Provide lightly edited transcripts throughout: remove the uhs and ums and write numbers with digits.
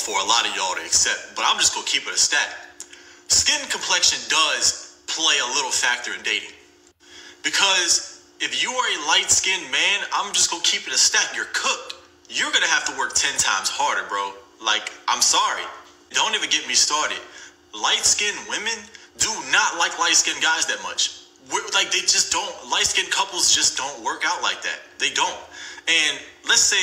for a lot of y'all to accept, but I'm just gonna keep it a stat. Skin complexion does play a little factor in dating. Because if you are a light-skinned man, I'm just gonna keep it a stat. You're cooked. You're gonna have to work 10 times harder, bro. Like, I'm sorry. Don't even get me started. Light-skinned women do not like light-skinned guys that much. Like, they just don't. Light-skinned couples just don't work out like that. They don't. And let's say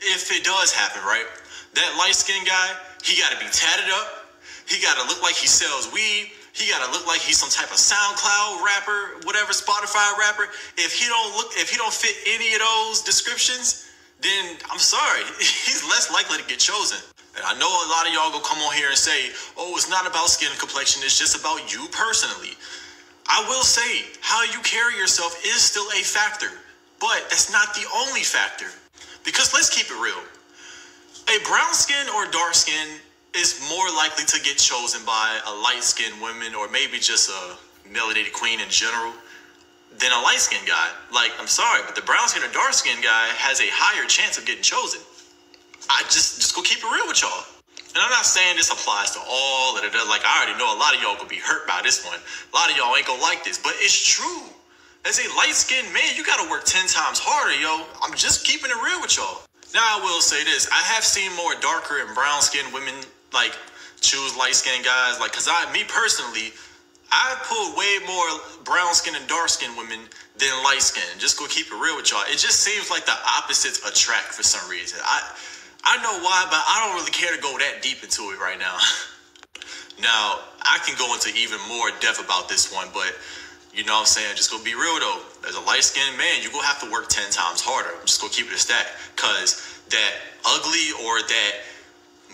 if it does happen, right? That light-skinned guy, he got to be tatted up. He got to look like he sells weed. He got to look like he's some type of SoundCloud rapper, whatever, Spotify rapper. If he don't fit any of those descriptions, then I'm sorry, he's less likely to get chosen. And I know a lot of y'all go come on here and say, oh, it's not about skin complexion, it's just about you personally. I will say, how you carry yourself is still a factor, but that's not the only factor. Because let's keep it real. A brown skin or dark skin is more likely to get chosen by a light-skinned woman or maybe just a melanated queen in general than a light-skinned guy. Like, I'm sorry, but the brown skin or dark skin guy has a higher chance of getting chosen. I just go keep it real with y'all. And I'm not saying this applies to all of it. Like, I already know a lot of y'all gonna be hurt by this one. A lot of y'all ain't gonna like this, but it's true. As a light-skinned man, you gotta work 10 times harder, yo. I'm just keeping it real with y'all. Now, I will say this. I have seen more darker and brown-skinned women, like, choose light-skinned guys. Like, because me personally, I pulled way more brown-skinned and dark-skinned women than light-skinned. Just go keep it real with y'all. It just seems like the opposites attract for some reason. I know why, but I don't really care to go that deep into it right now. Now, I can go into even more depth about this one, but you know what I'm saying? Just gonna be real though. As a light-skinned man, you're gonna have to work 10 times harder. I'm just gonna keep it a stat. Cause that ugly or that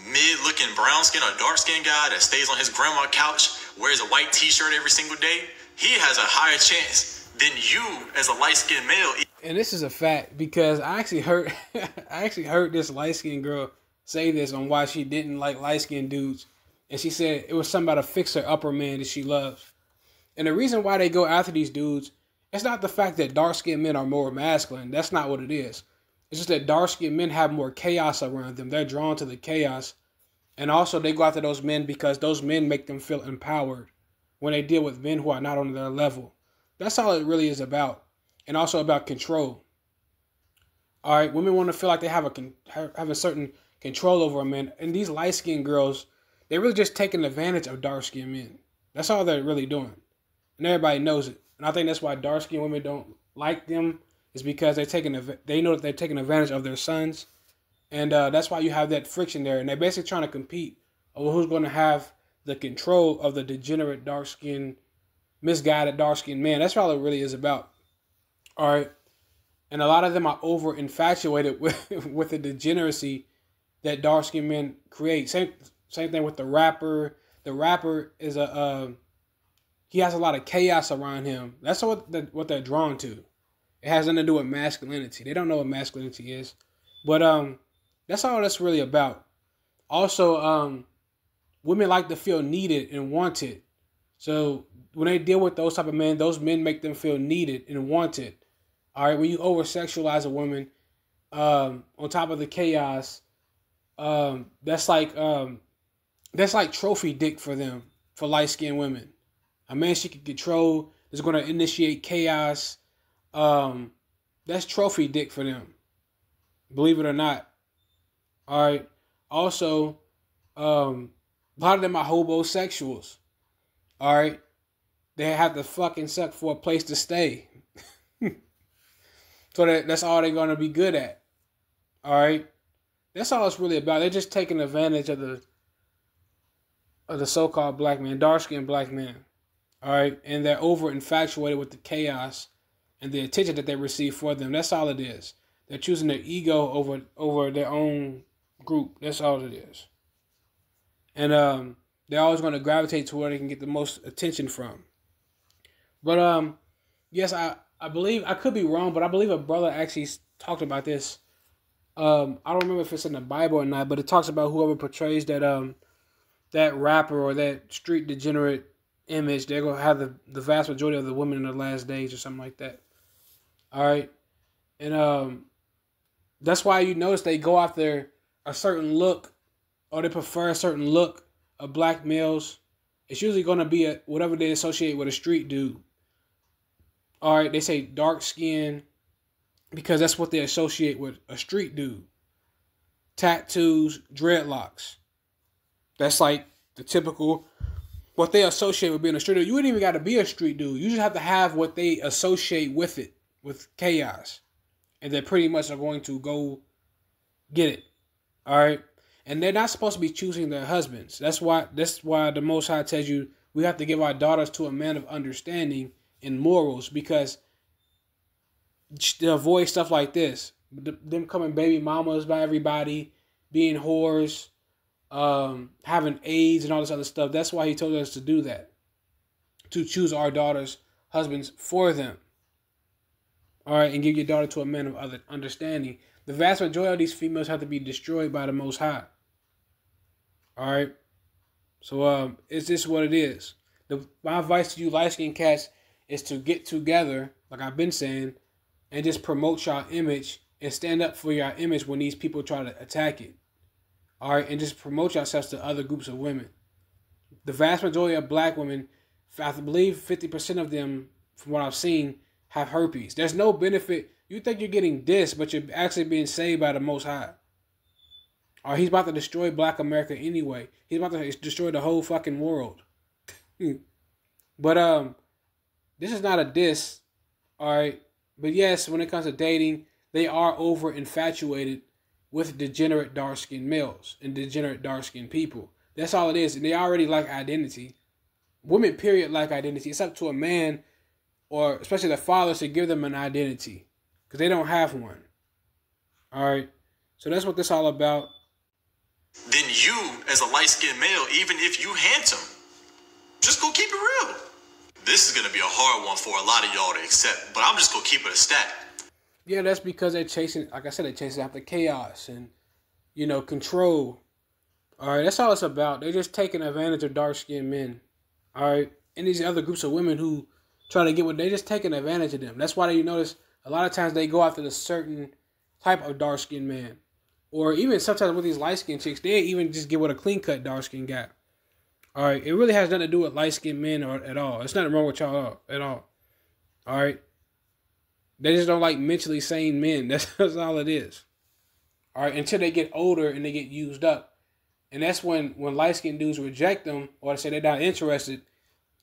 mid-looking brown skin or dark skin guy that stays on his grandma's couch, wears a white t-shirt every single day, he has a higher chance than you as a light-skinned male. And this is a fact because I actually heard this light-skinned girl say this on why she didn't like light-skinned dudes. And she said it was something about a fixer-upper man that she loves. And the reason why they go after these dudes, it's not the fact that dark-skinned men are more masculine. That's not what it is. It's just that dark-skinned men have more chaos around them. They're drawn to the chaos. And also they go after those men because those men make them feel empowered when they deal with men who are not on their level. That's all it really is about. And also about control. All right, women want to feel like they have a certain control over a man. And these light-skinned girls, they're really just taking advantage of dark-skinned men. That's all they're really doing. And everybody knows it. And I think that's why dark-skinned women don't like them, is because they know that they're taking advantage of their sons. And that's why you have that friction there. And they're basically trying to compete over who's going to have the control of the degenerate, dark-skinned, misguided, dark-skinned man. That's all it really is about. All right. And a lot of them are over infatuated with the degeneracy that dark-skinned men create. Same thing with the rapper. The rapper is he has a lot of chaos around him. That's what they're drawn to. It has nothing to do with masculinity. They don't know what masculinity is. But that's all that's really about. Also, women like to feel needed and wanted. So when they deal with those type of men, those men make them feel needed and wanted. All right, when you over-sexualize a woman, on top of the chaos, that's like trophy dick for them, for light-skinned women. A man she can control is going to initiate chaos. That's trophy dick for them, believe it or not. All right. Also, a lot of them are hobosexuals. All right. They have to fucking suck for a place to stay. So that's all they're going to be good at. All right. That's all it's really about. They're just taking advantage of the so-called black man, dark-skinned black man. All right. And they're over infatuated with the chaos and the attention that they receive for them. That's all it is. They're choosing their ego over their own group. That's all it is. And they're always going to gravitate to where they can get the most attention from. But yes, I believe, I could be wrong, but I believe a brother actually talked about this. I don't remember if it's in the Bible or not, but it talks about whoever portrays that rapper or that street degenerate image, they're going to have the vast majority of the women in the last days or something like that. All right. And that's why you notice they go after a certain look or they prefer a certain look of black males, it's usually going to be whatever they associate with a street dude. All right, they say dark skin because that's what they associate with a street dude. Tattoos, dreadlocks. That's like the typical, what they associate with being a street dude. You wouldn't even got to be a street dude. You just have to have what they associate with it, with chaos. And they pretty much are going to go get it. All right? And they're not supposed to be choosing their husbands. That's why the Most High tells you we have to give our daughters to a man of understanding and morals, because to avoid stuff like this. Them coming baby mamas by everybody, being whores, having AIDS and all this other stuff. That's why he told us to do that. To choose our daughters' husbands for them. All right, and give your daughter to a man of other understanding. The vast majority of these females have to be destroyed by the Most High. All right? So, it's just what it is. My advice to you light-skinned cats is to get together, like I've been saying, and just promote your image and stand up for your image when these people try to attack it. All right? And just promote yourselves to other groups of women. The vast majority of black women, I believe 50% of them, from what I've seen, have herpes. There's no benefit. You think you're getting dissed, but you're actually being saved by the Most High. Or he's about to destroy black America anyway. He's about to destroy the whole fucking world. But this is not a diss. All right. But yes, when it comes to dating, they are over infatuated with degenerate dark-skinned males and degenerate dark-skinned people. That's all it is. And they already lack identity. Women, period, lack identity. It's up to a man, or especially the fathers, to give them an identity, because they don't have one. All right. So that's what this all about. Then you, as a light-skinned male, even if you handsome, just go keep it real. This is going to be a hard one for a lot of y'all to accept, but I'm just going to keep it a stat. Yeah, that's because they're chasing, like I said, they're chasing after chaos and, control. All right, that's all it's about. They're just taking advantage of dark-skinned men. All right, and these other groups of women who try to get what they're just taking advantage of them. That's why you notice a lot of times they go after the certain type of dark-skinned man. Or even sometimes with these light-skinned chicks, they even just get with a clean-cut dark-skinned guy. All right, it really has nothing to do with light-skinned men at all. It's nothing wrong with y'all at all. All right, they just don't like mentally sane men. That's all it is. All right, until they get older and they get used up, and that's when light-skinned dudes reject them or they say they're not interested.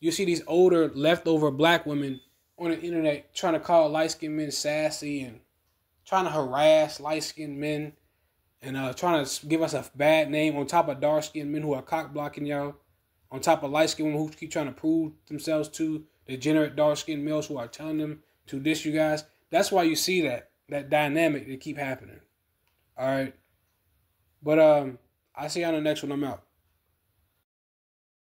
You see these older leftover black women on the internet trying to call light-skinned men sassy and trying to harass light-skinned men and trying to give us a bad name on top of dark-skinned men who are cock-blocking y'all. On top of light-skinned women who keep trying to prove themselves to degenerate dark-skinned males who are telling them to diss you guys. That's why you see that dynamic that keep happening. All right. But I'll see you on the next one. I'm out.